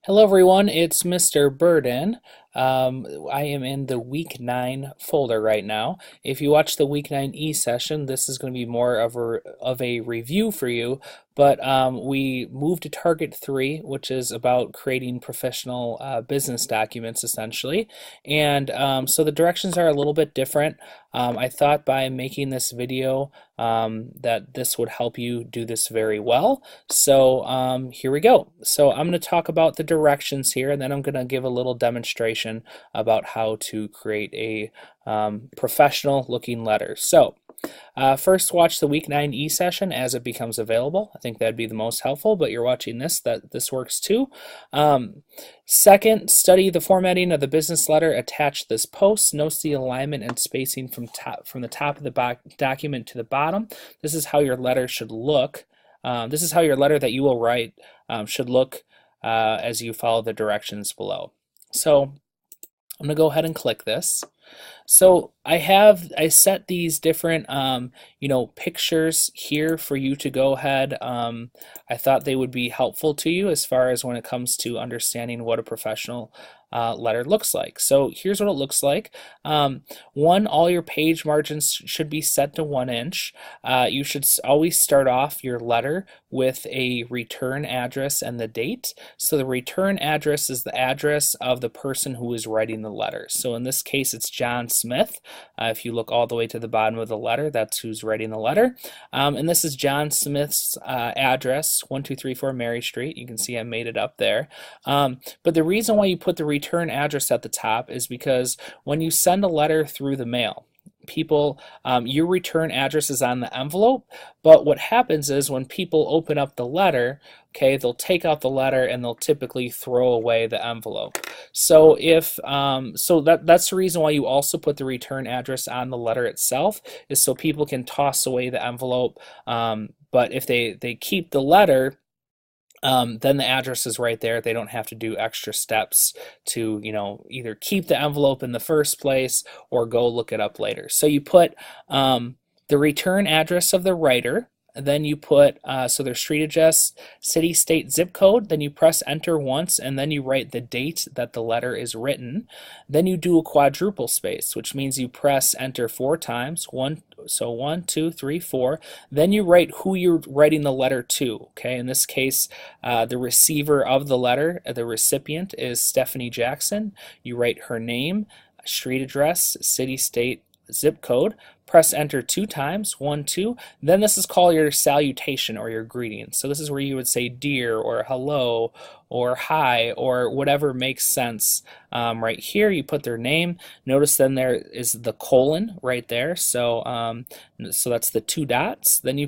Hello everyone, it's Mr. Burden. I am in the week 9 folder right now. If you watch the week 9 e-session, this is going to be more of a review for you, but we moved to target 3, which is about creating professional business documents essentially. And so the directions are a little bit different. I thought by making this video that this would help you do this very well. So here we go. So I'm going to talk about the directions here, and then I'm going to give a little demonstration about how to create a professional looking letter. So first, watch the week 9 e-session as it becomes available. I think that'd be the most helpful, but you're watching this, this works too. Second, study the formatting of the business letter attached to this post. Notice the alignment and spacing from the top of the document to the bottom. This is how your letter should look. This is how your letter that you will write should look as you follow the directions below. So I'm going to go ahead and click this. So I set these different pictures here for you to go ahead. I thought they would be helpful to you as far as when it comes to understanding what a professional letter looks like. So here's what it looks like. One, all your page margins should be set to 1 inch. You should always start off your letter with a return address and the date. So the return address is the address of the person who is writing the letter. So in this case, it's John Smith. If you look all the way to the bottom of the letter, that's who's writing the letter. And this is John Smith's address, 1234 Mary Street. You can see I made it up there. But the reason why you put the return address at the top is because when you send a letter through the mail, your return address is on the envelope, but what happens is when people open up the letter, okay, they'll take out the letter and they'll typically throw away the envelope. So that's the reason why you also put the return address on the letter itself, is so people can toss away the envelope. But if they keep the letter, then the address is right there. They don't have to do extra steps to, either keep the envelope in the first place or go look it up later. So you put the return address of the writer. Then you put, so their street address, city, state, zip code. Then you press enter once, and then you write the date that the letter is written. Then you do a quadruple space, which means you press enter 4 times. So 1, 2, 3, 4. Then you write who you're writing the letter to. Okay, in this case, the receiver of the letter, the recipient, is Stephanie Jackson. You write her name, street address, city, state, zip code. Press enter 2 times, 1, 2. Then this is called your salutation or your greeting. So this is where you would say dear or hello or hi or whatever makes sense. Right here you put their name. Notice then there is the colon right there. So so that's the 2 dots. Then you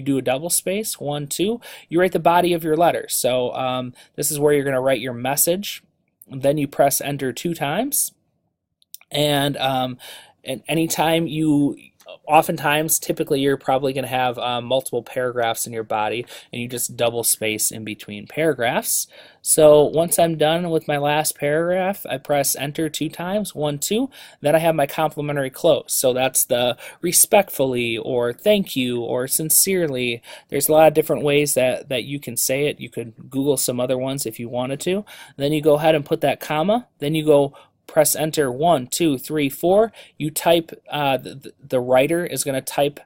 do a double space, 1, 2. You write the body of your letter. So this is where you're going to write your message. Then you press enter 2 times. And anytime oftentimes, typically you're probably going to have multiple paragraphs in your body, and you just double space in between paragraphs. So once I'm done with my last paragraph, I press enter 2 times, 1, 2. Then I have my complimentary close. So that's the respectfully or thank you or sincerely. There's a lot of different ways that you can say it. You could Google some other ones if you wanted to. Then you go ahead and put that comma. Then you go press enter 1, 2, 3, 4. You type, the writer is going to type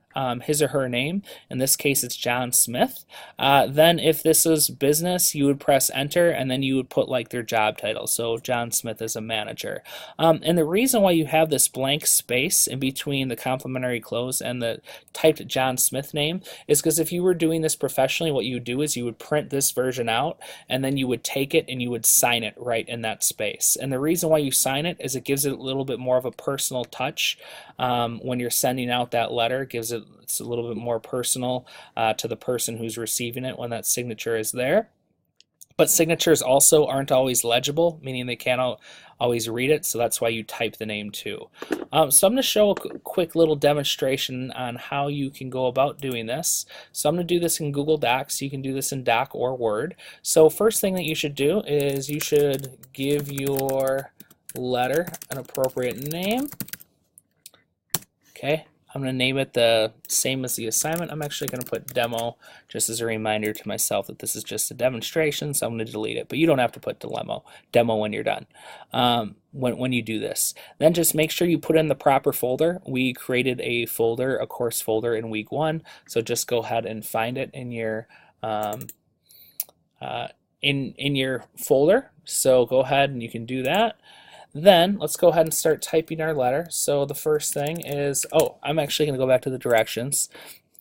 his or her name. In this case, it's John Smith. Then if this is business, you would press enter, and then you would put like their job title. So John Smith is a manager. And the reason why you have this blank space in between the complimentary close and the typed John Smith name is because if you were doing this professionally, what you would do is you would print this version out, and then you would take it and you would sign it right in that space. And the reason why you sign it is it gives it a little bit more of a personal touch. When you're sending out that letter, it's a little bit more personal to the person who's receiving it when that signature is there. But signatures also aren't always legible, meaning they can't always read it, so that's why you type the name too. So I'm going to show a quick little demonstration on how you can go about doing this. So I'm going to do this in Google Docs. You can do this in Doc or Word. So first thing that you should do is you should give your letter an appropriate name. Okay, I'm going to name it the same as the assignment. I'm actually going to put demo just as a reminder to myself that this is just a demonstration, so I'm going to delete it. But you don't have to put demo when you're done, when you do this. Then just make sure you put in the proper folder. We created a folder, a course folder in week 1, so just go ahead and find it in your in your folder. So go ahead and you can do that. Then let's go ahead and start typing our letter. So the first thing is, oh, I'm actually going to go back to the directions.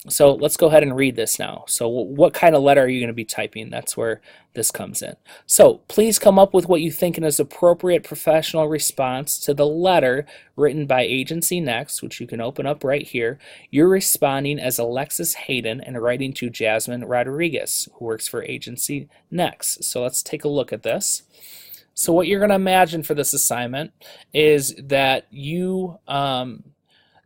So let's go ahead and read this now. So what kind of letter are you going to be typing? That's where this comes in. So please come up with what you think is appropriate professional response to the letter written by Agency Next, which you can open up right here. You're responding as Alexis Hayden and writing to Jasmine Rodriguez, who works for Agency Next. So let's take a look at this. So what you're going to imagine for this assignment is that you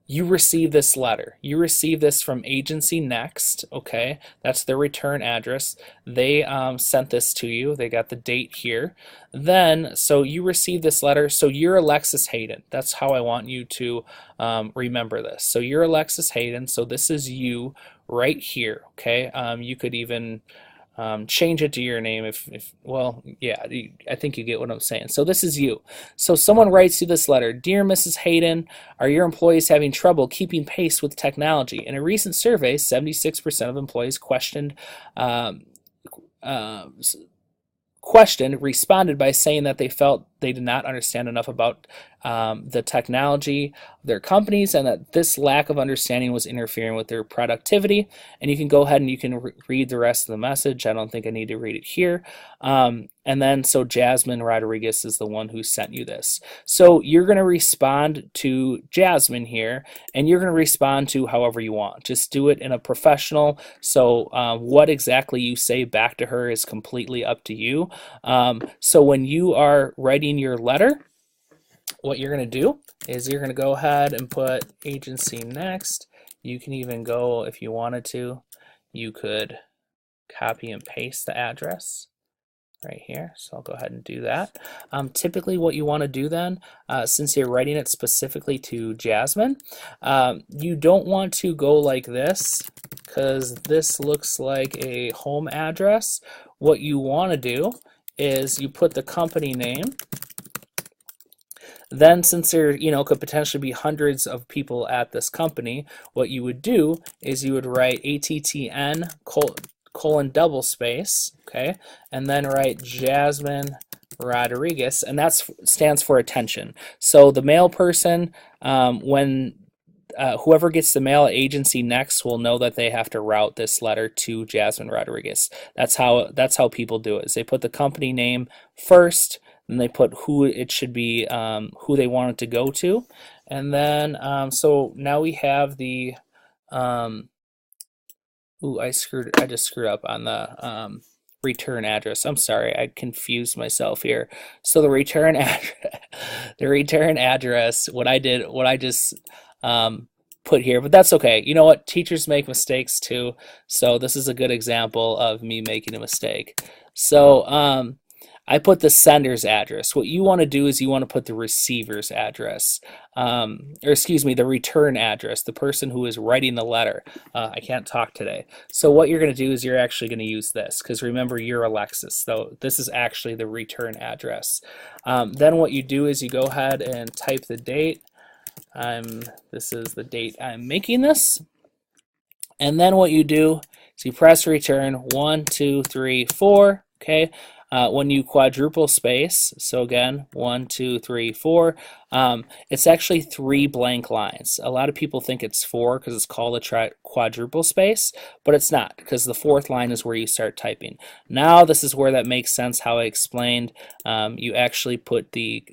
receive this letter. You receive this from Agency Next, okay? That's their return address. They sent this to you. They got the date here. Then, so you receive this letter. So you're Alexis Hayden. That's how I want you to remember this. So you're Alexis Hayden. So this is you right here, okay? You could even change it to your name if well, yeah, I think you get what I'm saying. So this is you. So someone writes you this letter. Dear Mrs. Hayden, are your employees having trouble keeping pace with technology? In a recent survey, 76% of employees responded by saying that they felt they did not understand enough about the technology of their companies, and that this lack of understanding was interfering with their productivity. And you can go ahead and you can read the rest of the message. I don't think I need to read it here. And then, so Jasmine Rodriguez is the one who sent you this. So you're going to respond to Jasmine here, and you're going to respond to however you want. Just do it in a professional. So what exactly you say back to her is completely up to you. So when you are writing your letter, what you're going to do is you're going to go ahead and put Agency Next. You can even go, if you wanted to, you could copy and paste the address right here. So I'll go ahead and do that. Typically what you want to do then, since you're writing it specifically to Jasmine, you don't want to go like this because this looks like a home address. What you want to do is you put the company name. Then, since there, could potentially be hundreds of people at this company, what you would do is you would write ATTN colon double space, okay, and then write Jasmine Rodriguez, and that stands for attention. So the mail person, when whoever gets the mail at Agency Next will know that they have to route this letter to Jasmine Rodriguez. That's how people do it. Is they put the company name first, and they put who it should be, who they want it to go to, and then so now we have the ooh, I just screwed up on the return address. I'm sorry, I confused myself here. So the return address, what I just put here, but that's okay. You know what? Teachers make mistakes too. So this is a good example of me making a mistake. So I put the sender's address. What you want to do is you want to put the receiver's address, or excuse me, the return address, the person who is writing the letter. I can't talk today. So what you're going to do is you're actually going to use this, because remember, you're Alexis, so this is actually the return address. Then what you do is you go ahead and type the date. This is the date I'm making this. And then what you do is you press return 1, 2, 3, 4, okay? When you quadruple space, so again, 1, 2, 3, 4, it's actually 3 blank lines. A lot of people think it's 4 because it's called a quadruple space, but it's not, because the 4th line is where you start typing. Now this is where that makes sense, how I explained. You actually put the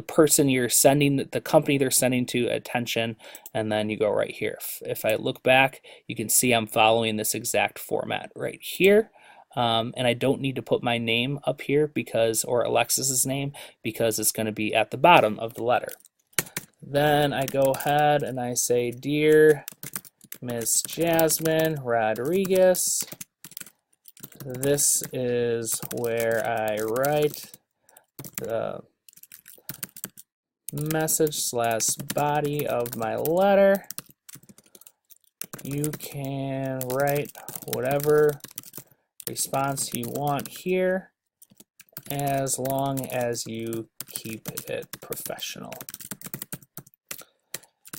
person you're sending, the company they're sending to, attention, and then you go right here. If I look back, you can see I'm following this exact format right here. And I don't need to put my name up here or Alexis's name, because it's going to be at the bottom of the letter. Then I go ahead and I say, Dear Miss Jasmine Rodriguez, this is where I write the message / body of my letter. You can write whatever response you want here as long as you keep it professional.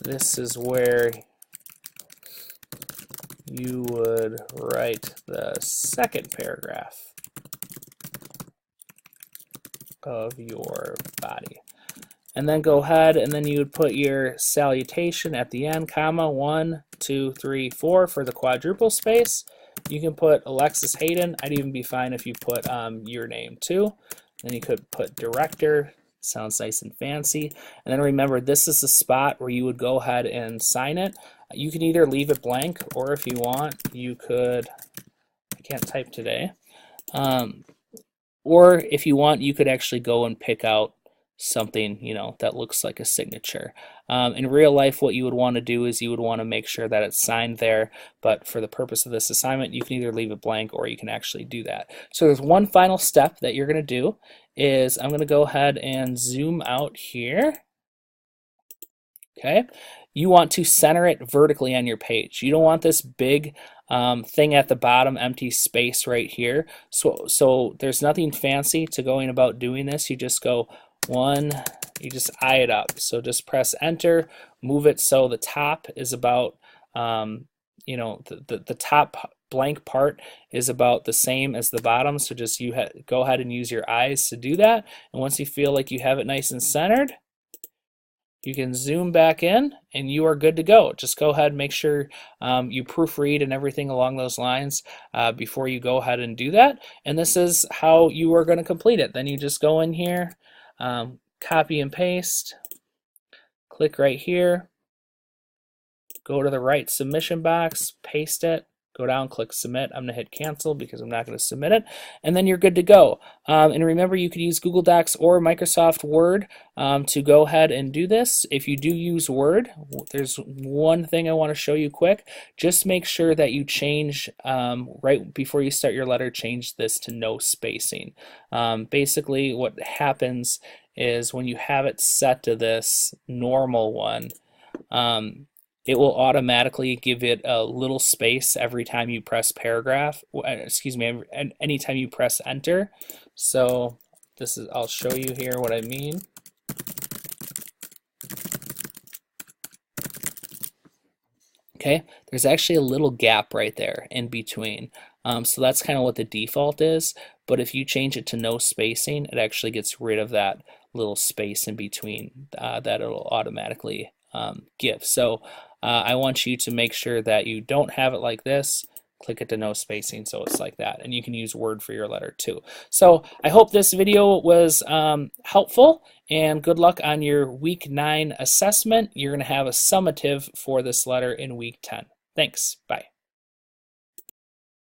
This is where you would write the second paragraph of your body. And then go ahead and then you would put your salutation at the end, comma, 1, 2, 3, 4 for the quadruple space. You can put Alexis Hayden. I'd even be fine if you put your name too. Then you could put director. Sounds nice and fancy. And then remember, this is the spot where you would go ahead and sign it. You can either leave it blank, or if you want, you could, I can't type today, or if you want, you could actually go and pick out something, you know, that looks like a signature. In real life, what you would want to do is you would want to make sure that it's signed there, but for the purpose of this assignment, you can either leave it blank or you can actually do that. So there's one final step that you're going to do is I'm going to go ahead and zoom out here. Okay, you want to center it vertically on your page. You don't want this big thing at the bottom, empty space right here. So there's nothing fancy to going about doing this. You just go one, you just eye it up. So just press enter, move it so the top is about, you know, the top blank part is about the same as the bottom. So just go ahead and use your eyes to do that. And once you feel like you have it nice and centered, you can zoom back in and you are good to go. Just go ahead and make sure you proofread and everything along those lines before you go ahead and do that. And this is how you are going to complete it. Then you just go in here, copy and paste, click right here, go to the right submission box, paste it, go down, click submit. I'm going to hit cancel because I'm not going to submit it. And then you're good to go. And remember, you could use Google Docs or Microsoft Word to go ahead and do this. If you do use Word, there's one thing I want to show you quick. Just make sure that you change, right before you start your letter, change this to no spacing. Basically, what happens is when you have it set to this normal one, it will automatically give it a little space every time you press paragraph, excuse me, anytime you press enter. So this is, I'll show you here what I mean. Okay, there's actually a little gap right there in between. So that's kind of what the default is, but if you change it to no spacing, it actually gets rid of that little space in between that it'll automatically give. So I want you to make sure that you don't have it like this. Click it to no spacing so it's like that, and you can use Word for your letter too. So I hope this video was helpful, and good luck on your week 9 assessment. You're going to have a summative for this letter in week 10. Thanks. Bye.